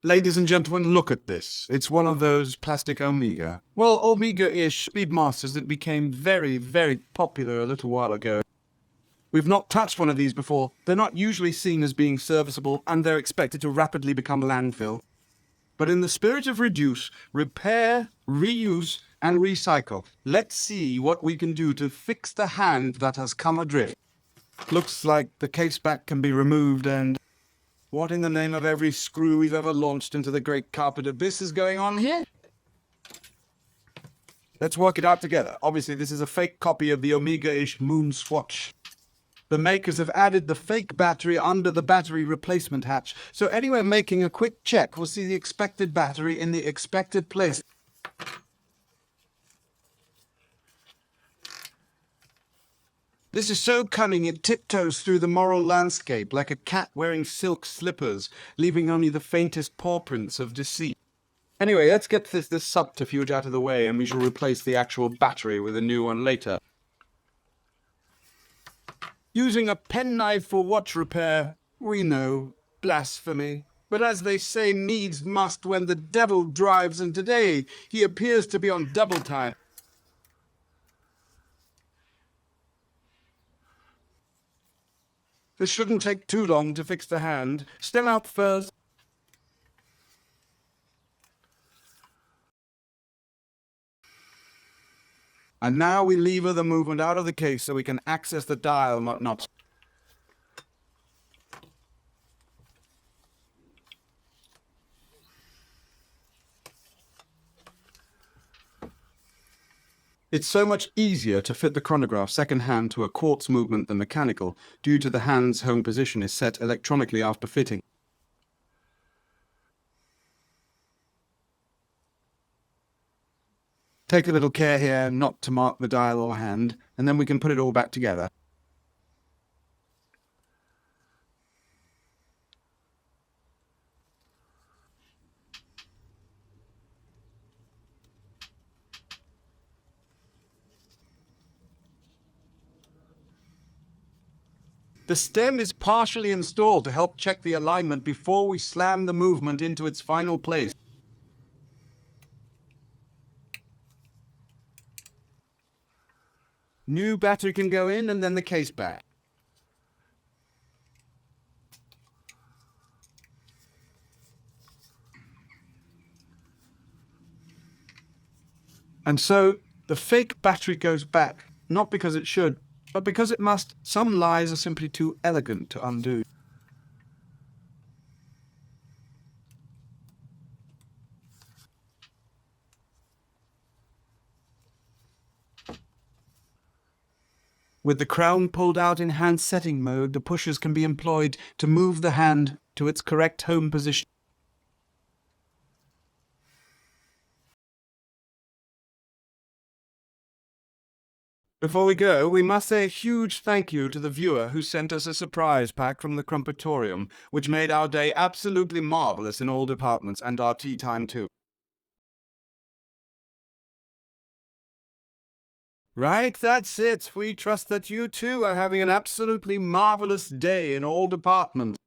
Ladies and gentlemen, look at this. It's one of those plastic Omega. Well, Omega-ish Speedmasters that became very, very popular a little while ago. We've not touched one of these before. They're not usually seen as being serviceable, and they're expected to rapidly become landfill. But in the spirit of reduce, repair, reuse, and recycle, let's see what we can do to fix the hand that has come adrift. Looks like the case back can be removed and... what in the name of every screw we've ever launched into the great carpet abyss is going on here? Let's work it out together. Obviously, this is a fake copy of the Omega-ish MoonSwatch. The makers have added the fake battery under the battery replacement hatch. So anyway, making a quick check, we'll see the expected battery in the expected place. This is so cunning it tiptoes through the moral landscape like a cat wearing silk slippers, leaving only the faintest paw prints of deceit. Anyway, let's get this subterfuge out of the way and we shall replace the actual battery with a new one later. Using a penknife for watch repair, we know, blasphemy. But as they say, needs must when the devil drives, and today he appears to be on double time. This shouldn't take too long to fix the hand. Stem out first. And now we lever the movement out of the case so we can access the dial and whatnot. It's so much easier to fit the chronograph second hand to a quartz movement than mechanical, due to the hand's home position is set electronically after fitting. Take a little care here not to mark the dial or hand, and then we can put it all back together. The stem is partially installed to help check the alignment before we slam the movement into its final place. New battery can go in and then the case back. And so the fake battery goes back, not because it should, but because it must. Some lies are simply too elegant to undo. With the crown pulled out in hand setting mode, the pushers can be employed to move the hand to its correct home position. Before we go, we must say a huge thank you to the viewer who sent us a surprise pack from the Crumpetorium, which made our day absolutely marvelous in all departments, and our tea time too. Right, that's it. We trust that you too are having an absolutely marvelous day in all departments.